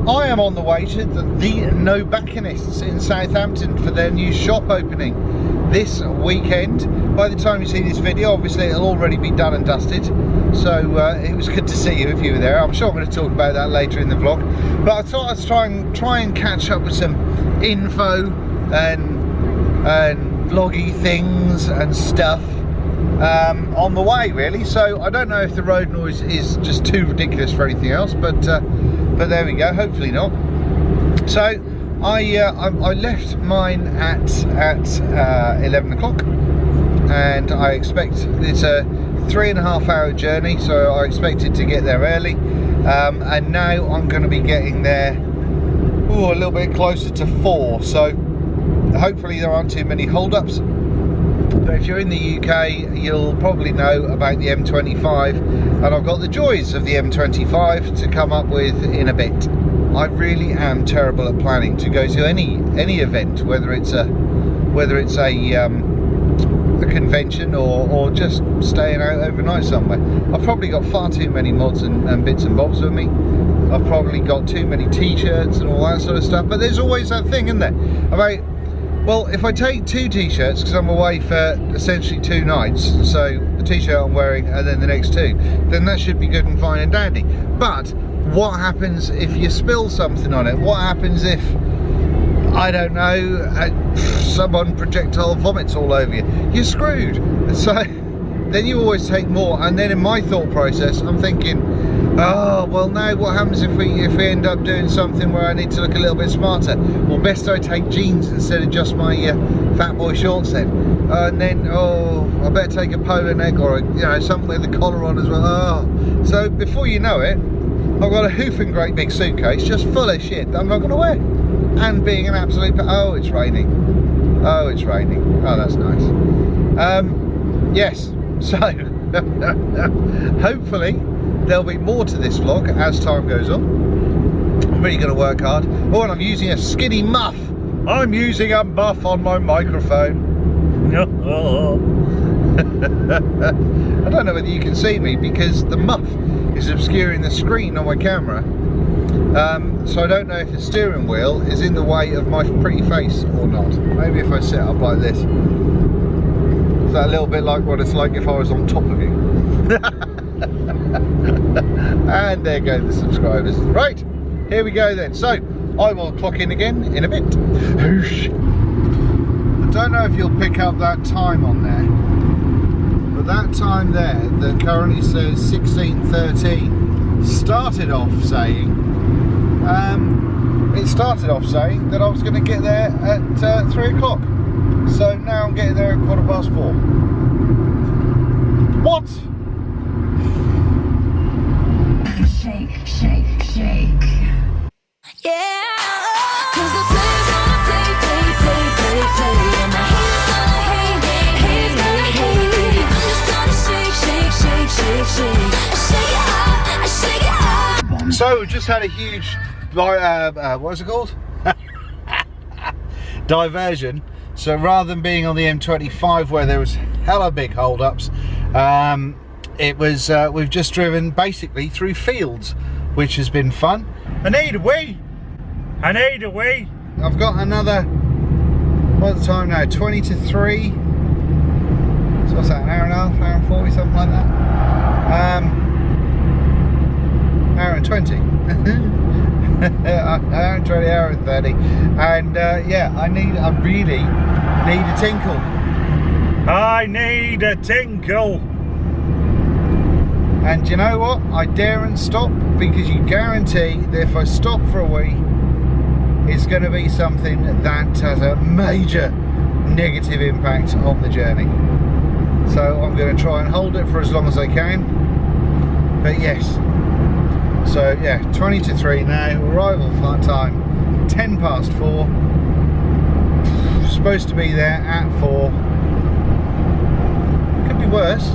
I am on the way to the Nobacconists in Southampton for their new shop opening this weekend. By the time you see this video, obviously it'll already be done and dusted. So it was good to see you if you were there. I'm sure I'm going to talk about that later in the vlog. But I thought I'd try and catch up with some info and vloggy things and stuff on the way, really. So I don't know if the road noise is just too ridiculous for anything else, but there we go, hopefully not. So I left mine at 11 o'clock, and I expect it's a 3.5 hour journey, so I expected to get there early, and now I'm going to be getting there a little bit closer to 4, so hopefully there aren't too many hold-ups. But if you're in the UK, you'll probably know about the M25, and I've got the joys of the M25 to come up with in a bit. I really am terrible at planning to go to any event, whether it's a convention or just staying out overnight somewhere. I've probably got far too many mods and bits and bobs with me. I've probably got too many t-shirts and all that sort of stuff. But there's always that thing, isn't there, about, well, if I take 2 t-shirts because I'm away for essentially 2 nights, so the t-shirt I'm wearing and then the next 2, then that should be good and fine and dandy. But what happens if you spill something on it? What happens if, I don't know, someone projectile vomits all over you? You're screwed. So then you always take more, and then in my thought process I'm thinking, oh well, now what happens if we end up doing something where I need to look a little bit smarter? Well, best I take jeans instead of just my fat boy shorts then. And then, oh, I better take a polo neck or something with the collar on as well. Oh. So before you know it, I've got a hoofing great big suitcase just full of shit that I'm not going to wear. And being an absolute... oh, it's raining. Oh, it's raining. Oh, that's nice. Yes, so hopefully there'll be more to this vlog as time goes on. I'm really going to work hard. Oh, and I'm using a skinny muff. I'm using a muff on my microphone. I don't know whether you can see me because the muff is obscuring the screen on my camera. So I don't know if the steering wheel is in the way of my pretty face or not. Maybe if I sit up like this. Is that a little bit like what it's like if I was on top of you? And there go the subscribers. Right, here we go then. So I will clock in again in a bit. Whoosh. I don't know if you'll pick up that time on there, but that time there that currently says 16:13 started off saying that I was going to get there at 3 o'clock. So now I'm getting there at 4:15. What? Shake, shake, shake. Yeah. Cause the players gonna play, play, play, play, play. And my haters gonna hate, haters gonna hate. I'm just gonna shake, shake, shake, shake, shake. I shake it up, I shake it up. So we just had a huge, what is it called? Diversion. So rather than being on the M25 where there was hella big hold-ups, it was we've just driven basically through fields, which has been fun. I need a wee. I need a wee. I've got another, what's the time now? 20 to 3. So what's that, an hour and a half, hour and 40, something like that? Hour and 20. Hour and 20, hour and 30. And yeah, I really need a tinkle. I need a tinkle. And you know what? I daren't stop, because you guarantee that if I stop for a wee, it's going to be something that has a major negative impact on the journey. So I'm going to try and hold it for as long as I can. But yes. So yeah, 20 to 3 now. Arrival time 10 past 4. Supposed to be there at 4. Could be worse.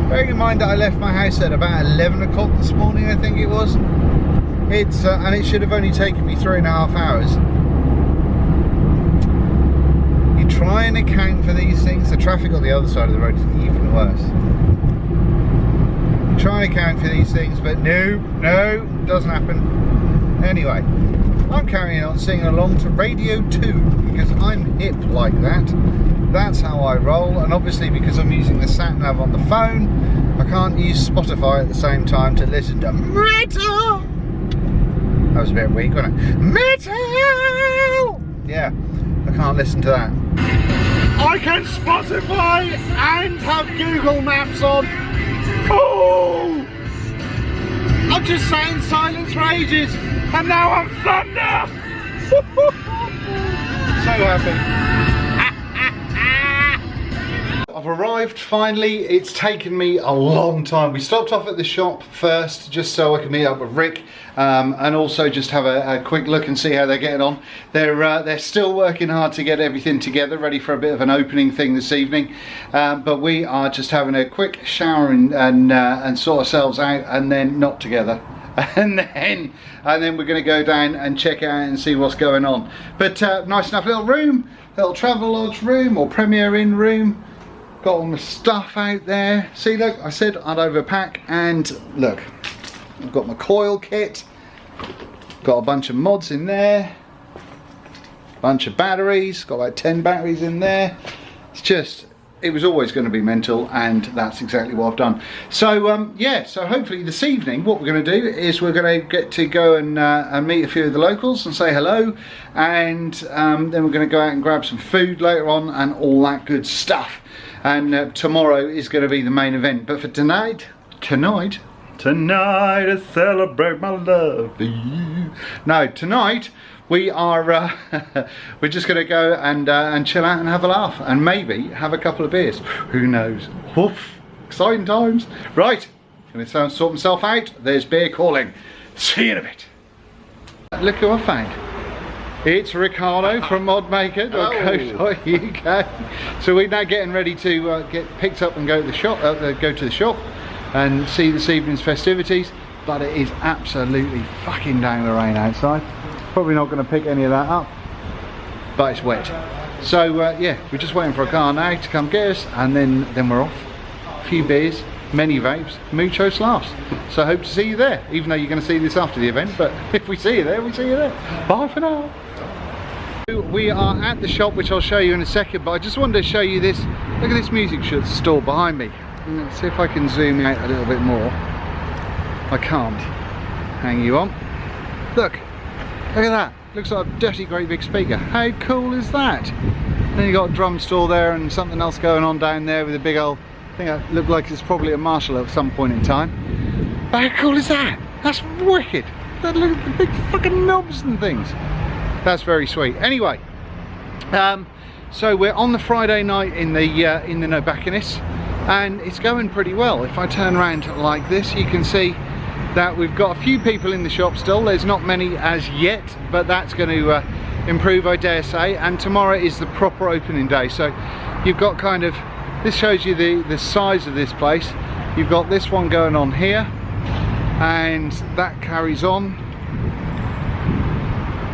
Bearing in mind that I left my house at about 11 o'clock this morning, I think it was. It's and it should have only taken me 3.5 hours. You try and account for these things. The traffic on the other side of the road is even worse. trying to count for these things, but no, doesn't happen. Anyway, I'm carrying on singing along to Radio 2 because I'm hip like that. That's how I roll, and obviously because I'm using the sat nav on the phone, I can't use Spotify at the same time to listen to metal. That was a bit weak, wasn't it? Metal! Yeah, I can't listen to that. I can Spotify and have Google Maps on. Oh! I've just sat in silence for ages, and now I'm thunder! So happy. I've arrived finally. It's taken me a long time. We stopped off at the shop first just so I could meet up with Rick and also just have a quick look and see how they're getting on. They're still working hard to get everything together, ready for a bit of an opening thing this evening. But we are just having a quick shower and sort ourselves out, and then not together. And then we're going to go down and check out and see what's going on. But nice enough little room, little travel lodge room or Premier Inn room. Got all my stuff out there. See, look, I said I'd overpack, and look, I've got my coil kit, got a bunch of mods in there, bunch of batteries, got like 10 batteries in there. It's just, it was always going to be mental, and that's exactly what I've done. So yeah, so hopefully this evening what we're going to do is we're going to get to go and meet a few of the locals and say hello, and then we're going to go out and grab some food later on and all that good stuff. And tomorrow is going to be the main event. But for tonight I celebrate my love for you. No, tonight we are we're just going to go and chill out and have a laugh, and maybe have a couple of beers. Who knows? Woof! Exciting times. Right, going to sort myself out. There's beer calling. See you in a bit. Look who I found. It's Ricardo from modmaker.co.uk. So we're now getting ready to get picked up and go to the shop, and see this evening's festivities. But it is absolutely fucking down the rain outside. Probably not going to pick any of that up, but it's wet. So yeah, we're just waiting for a car now to come get us, and then we're off. A few beers, many vapes, muchos laughs. So I hope to see you there, even though you're going to see this after the event. But if we see you there, we see you there. Bye for now. We are at the shop, which I'll show you in a second, but I just wanted to show you this. Look at this music store behind me. Let's see if I can zoom out a little bit more. I can't. Hang you on. Look at that. Looks like a dirty great big speaker. How cool is that? Then you got a drum store there and something else going on down there with a big old, I think that looked like it's probably a Marshall at some point in time. But how cool is that? That's wicked. Look at the big fucking knobs and things. That's very sweet. Anyway, so we're on the Friday night in the Nobacconists, and it's going pretty well. If I turn around like this, you can see that we've got a few people in the shop still. There's not many as yet, but that's going to improve, I dare say. And tomorrow is the proper opening day. So you've got kind of, this shows you the size of this place. You've got this one going on here, and that carries on.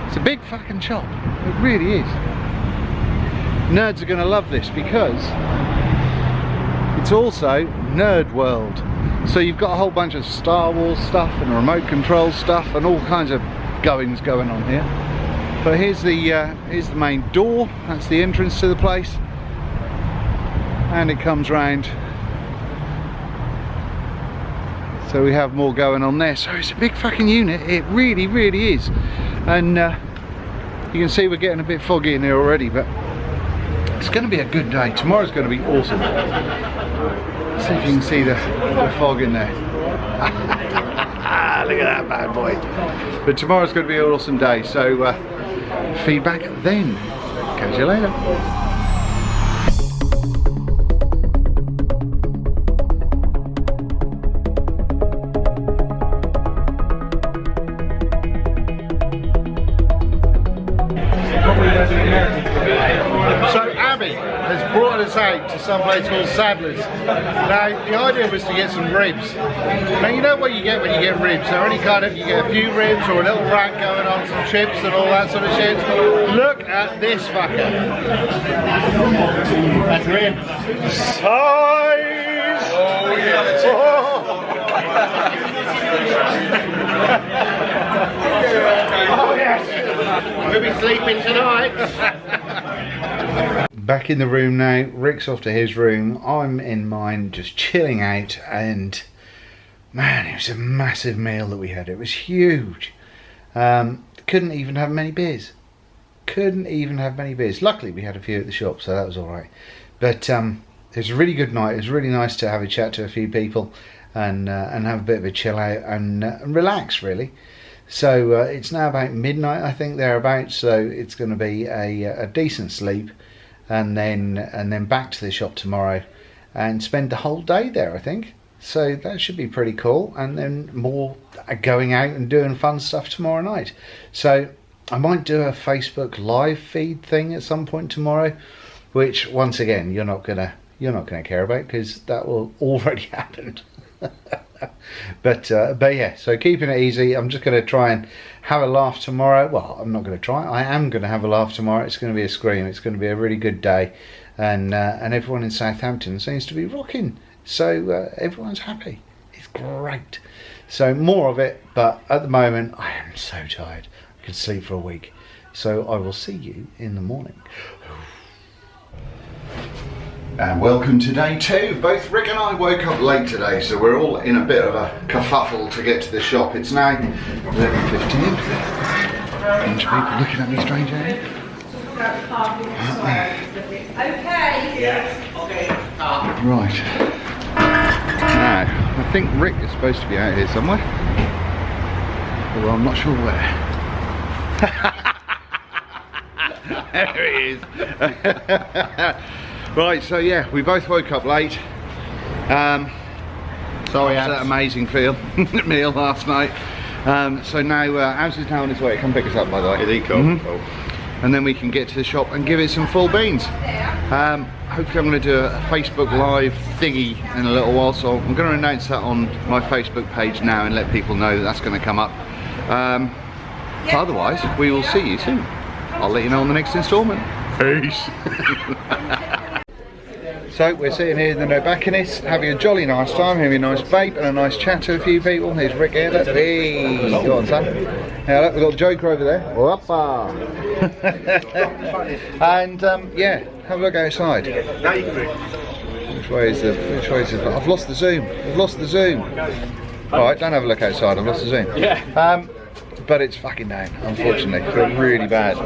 It's a big fucking shop, it really is. Nerds are going to love this because it's also Nerd World. So you've got a whole bunch of Star Wars stuff and remote control stuff and all kinds of goings going on here. But here's the main door. That's the entrance to the place, and it comes round. So we have more going on there. So it's a big fucking unit. It really, really is. And you can see we're getting a bit foggy in here already, but it's going to be a good day. Tomorrow's going to be awesome. See if you can see the fog in there. Look at that bad boy. But tomorrow's going to be an awesome day. So feedback then. Catch you later. So Abby has brought us out to some place called Sadler's. Now the idea was to get some ribs. Now you know what you get when you get ribs. So any kind of, you get a few ribs or a little rack going on, some chips and all that sort of shit. Look at this fucker. That's rib. Size! Oh yeah. Oh. Oh yes. We'll be sleeping tonight. Back in the room now. Rick's off to his room. I'm in mine, just chilling out. And man, it was a massive meal that we had. It was huge. Couldn't even have many beers. Couldn't even have many beers. Luckily, we had a few at the shop, so that was all right. But it was a really good night. It was really nice to have a chat to a few people and have a bit of a chill out and relax, really. So it's now about midnight, I think, thereabouts. So it's going to be a decent sleep, and then back to the shop tomorrow and spend the whole day there, I think. So that should be pretty cool. And then more going out and doing fun stuff tomorrow night. So I might do a Facebook live feed thing at some point tomorrow, which once again you're not gonna care about because that will already happened. but yeah, so keeping it easy. I'm just going to try and have a laugh tomorrow. Well, I'm not going to try. I am going to have a laugh tomorrow. It's going to be a scream. It's going to be a really good day, and everyone in Southampton seems to be rocking. So everyone's happy. It's great. So more of it. But at the moment, I am so tired. I could sleep for a week. So I will see you in the morning. And welcome to day 2. Both Rick and I woke up late today, so we're all in a bit of a kerfuffle to get to the shop. It's now 11:15. Bunch of people looking at me strange, eh? Okay. Yeah. Okay. Right. Now, I think Rick is supposed to be out here somewhere. Although I'm not sure where. There he is. Right, so yeah, we both woke up late. Sorry, after that amazing meal last night. So now, Ams is now on his way. Come pick us up, by the way. Is he cool? Cool. And then we can get to the shop and give it some full beans. Hopefully I'm going to do a Facebook live thingy in a little while, so I'm going to announce that on my Facebook page now and let people know that that's going to come up. Otherwise, we will see you soon. I'll let you know on the next instalment. Peace. So we're sitting here in the Nobacconists, having a jolly nice time, having a nice vape and a nice chat to a few people. Here's Rick here. Hey, go on, son. Now look, we've got the Joker over there. Whoppa. And yeah, have a look outside. Which way is the? I've lost the zoom. I've lost the zoom. All right, don't have a look outside. I've lost the zoom. Yeah. But it's fucking down, unfortunately. I feel really bad.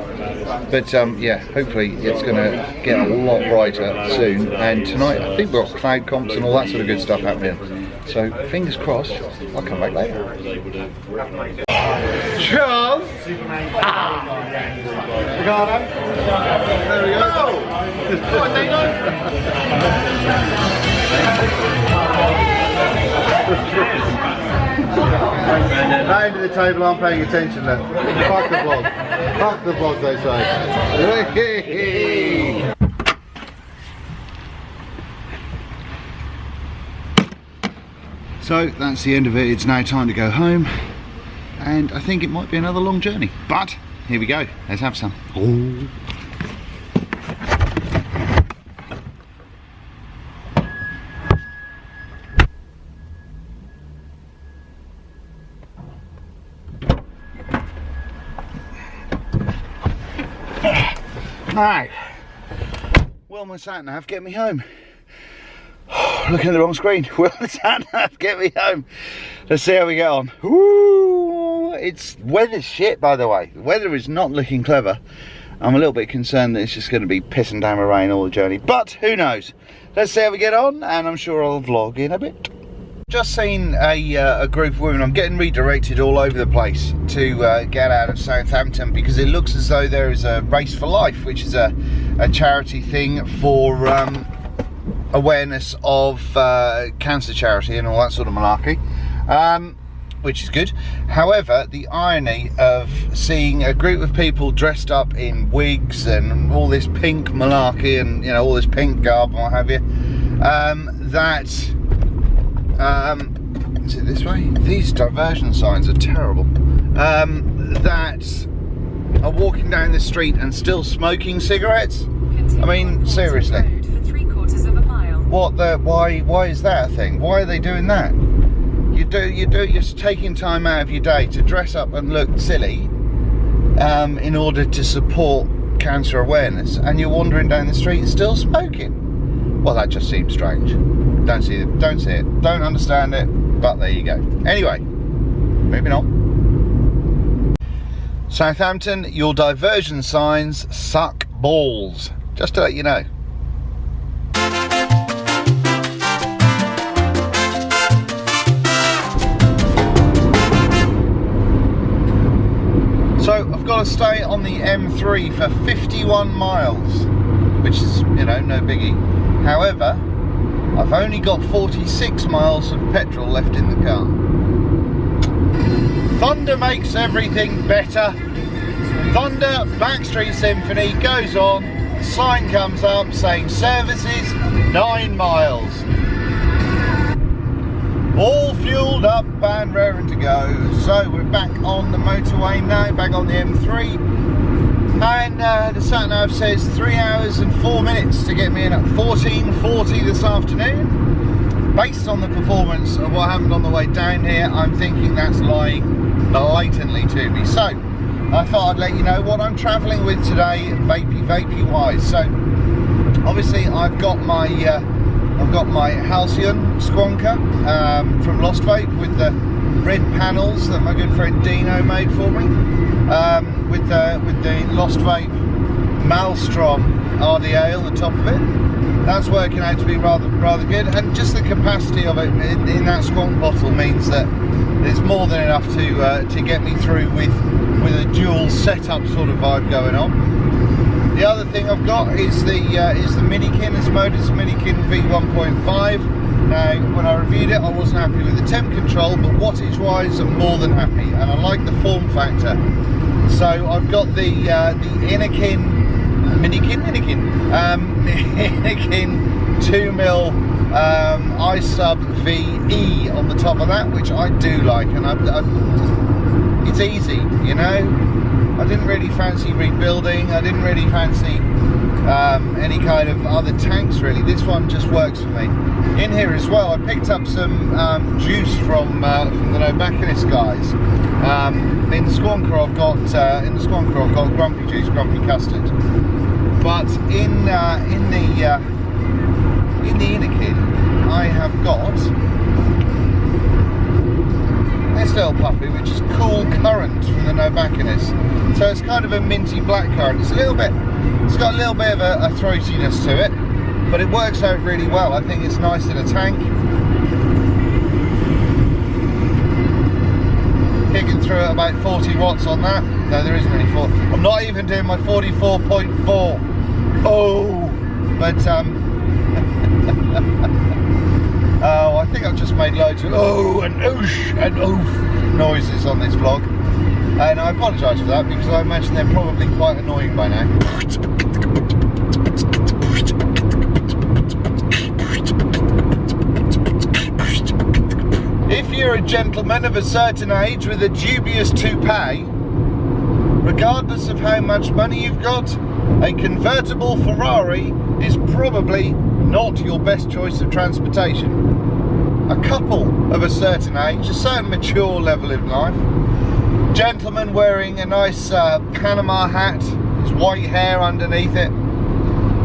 But yeah, hopefully it's going to get a lot brighter soon. And tonight, I think we've got cloud comps and all that sort of good stuff happening. So fingers crossed. I'll come back later. Charles. Ricardo. There we go. Oh, and they Round to the table, I'm paying attention then. Fuck the vlog. Fuck the vlog, they say. So that's the end of it. It's now time to go home. And I think it might be another long journey. But here we go. Let's have some. Oh. Now, will my sat-nav get me home? Looking at the wrong screen. Will the sat-nav get me home? Let's see how we get on. Ooh, weather's shit, by the way. The weather is not looking clever. I'm a little bit concerned that it's just going to be pissing down with rain all the journey. But who knows? Let's see how we get on, and I'm sure I'll vlog in a bit. Just seen a group of women. I'm getting redirected all over the place to get out of Southampton because it looks as though there is a Race for Life, which is a charity thing for awareness of cancer charity and all that sort of malarkey, which is good. However, the irony of seeing a group of people dressed up in wigs and all this pink malarkey and, you know, all this pink garb and what have you, is it this way? These diversion signs are terrible. That are walking down the street and still smoking cigarettes. I mean, seriously. What the? Why is that a thing? Why are they doing that? you're taking time out of your day to dress up and look silly in order to support cancer awareness, and you're wandering down the street still smoking. Well, that just seems strange. Don't see it, don't understand it, but there you go. Anyway, moving on. Southampton, your diversion signs suck balls. Just to let you know. So I've got to stay on the M3 for 51 miles, which is, you know, no biggie. However, I've only got 46 miles of petrol left in the car. Thunder makes everything better. Thunder Backstreet Symphony goes on, sign comes up saying services 9 miles. All fueled up and raring to go. So we're back on the motorway now, back on the M3, and the sat nav says 3 hours and 4 minutes to get me in at 14:40 this afternoon. Based on the performance of what happened on the way down here, I'm thinking that's lying blatantly to me. So I thought I'd let you know what I'm travelling with today, vapey wise. So obviously I've got my Halcyon Squonker from Lost Vape with the red panels that my good friend Dino made for me, with the Lost Vape Maelstrom RDA on the top of it. That's working out to be rather good, and just the capacity of it in that squonk bottle means that it's more than enough to get me through with a dual setup sort of vibe going on. The other thing I've got is the Minikin. It's Modus Minikin V1.5. Now, when I reviewed it, I wasn't happy with the temp control, but wattage wise, I'm more than happy, and I like the form factor. So I've got the Minikin 2mm iSub VE on the top of that, which I do like, and it's easy, you know. I didn't really fancy rebuilding. I didn't really fancy any kind of other tanks really. This one just works for me. In here as well, I picked up some juice from the Nobacconists guys. In the Squonker I've got Grumpy Juice, Grumpy Custard. But in the Inikin, I have got this little puppy, which is Cool Current from the Nobacconists. So it's kind of a minty black currant. It's got a little bit of a throatiness to it, but it works out really well. I think it's nice in a tank. Kicking through at about 40 watts on that. No, there isn't any 40. I'm not even doing my 44.4. Oh, but oh, I think I've just made loads of oh and oosh and oof noises on this vlog, and I apologise for that because I imagine they're probably quite annoying by now. If you're a gentleman of a certain age with a dubious toupee, regardless of how much money you've got, a convertible Ferrari is probably not your best choice of transportation. A couple of a certain age, a certain mature level in life, gentleman wearing a nice Panama hat, his white hair underneath it,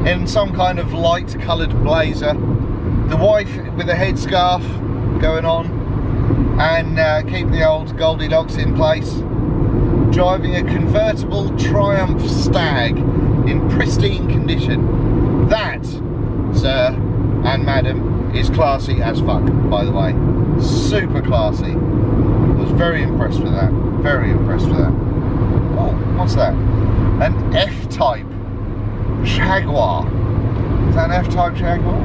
in some kind of light coloured blazer, the wife with a headscarf going on, and keep the old Goldilocks in place, driving a convertible Triumph Stag in pristine condition. That, sir and madam, is classy as fuck, by the way. Super classy. I was very impressed with that. Very impressed with that. Oh, what's that? An F-Type Jaguar. Is that an F-Type Jaguar?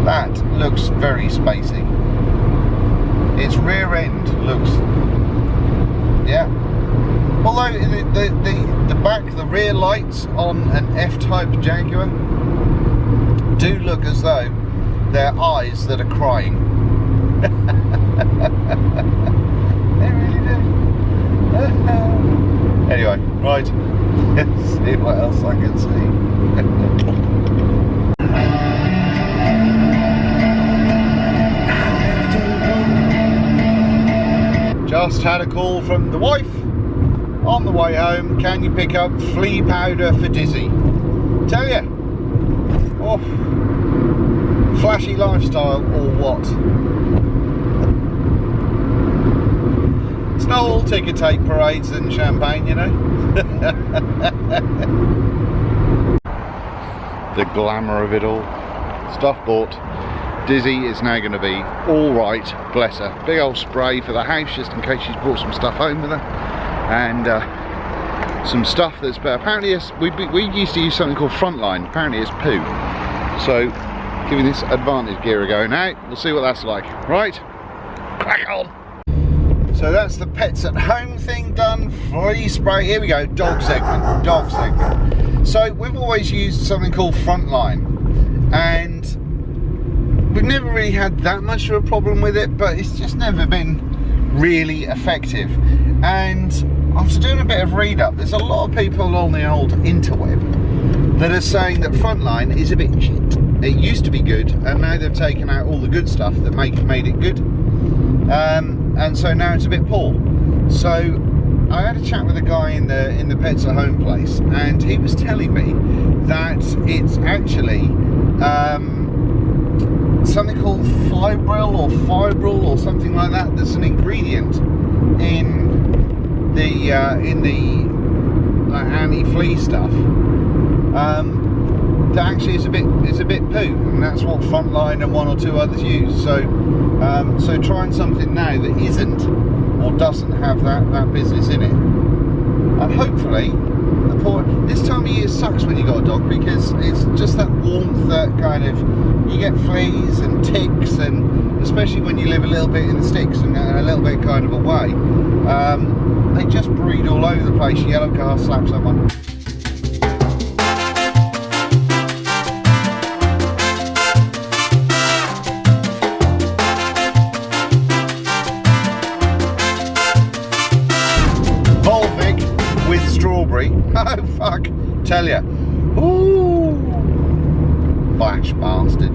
That looks very spacey. Its rear end looks, yeah. Although the back, the rear lights on an F-Type Jaguar do look as though they're eyes that are crying. They really do. Anyway, right. Let's see what else I can see. just had a call from the wife on the way home. Can you pick up flea powder for Dizzy? Tell you, oh, flashy lifestyle or what? It's not all ticker tape parades and champagne, you know. The glamour of it all. Stuff bought. Dizzy is now going to be all right, bless her. Big old spray for the house just in case she's brought some stuff home with her, and some stuff that's apparently we used to use something called Frontline. Apparently it's poo. So giving this Advantage gear a go now. We'll see what that's like. Right, crack on. So that's the pets at home thing done. Flea spray. Here we go. Dog segment. Dog segment. So we've always used something called Frontline, and we've never really had that much of a problem with it, but it's just never been really effective. And after doing a bit of read up, there's a lot of people on the old interweb that are saying that Frontline is a bit shit. It used to be good, and now they've taken out all the good stuff that made it good. And so now it's a bit poor. So I had a chat with a guy in the Pets at Home place, and he was telling me that it's actually something called fibril or something like that. That's an ingredient in the anti-flea stuff. That actually is a bit poo, and that's what Frontline and one or two others use. So so trying something now that isn't or doesn't have that business in it, and hopefully this time of year sucks when you got a dog, because it's just that warmth that kind of, you get fleas and ticks, and especially when you live a little bit in the sticks and a little bit kind of away, they just breed all over the place. Yellow car, slap someone. Oh fuck, tell ya. Ooh, flash bastard.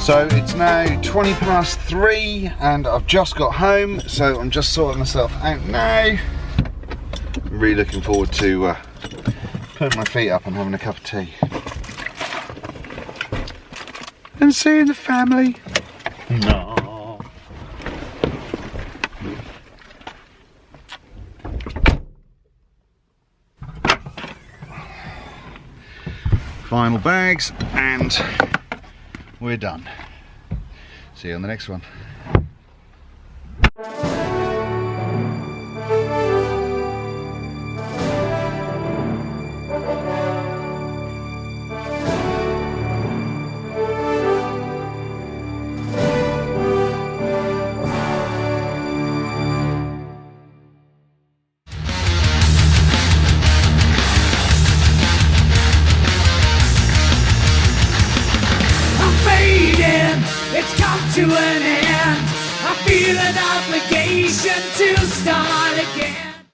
So it's now 3:20 and I've just got home, so I'm just sorting myself out now. I'm really looking forward to putting my feet up and having a cup of tea and seeing the family. No. Final bags and we're done. See you on the next one. It's come to an end. I feel an obligation to start.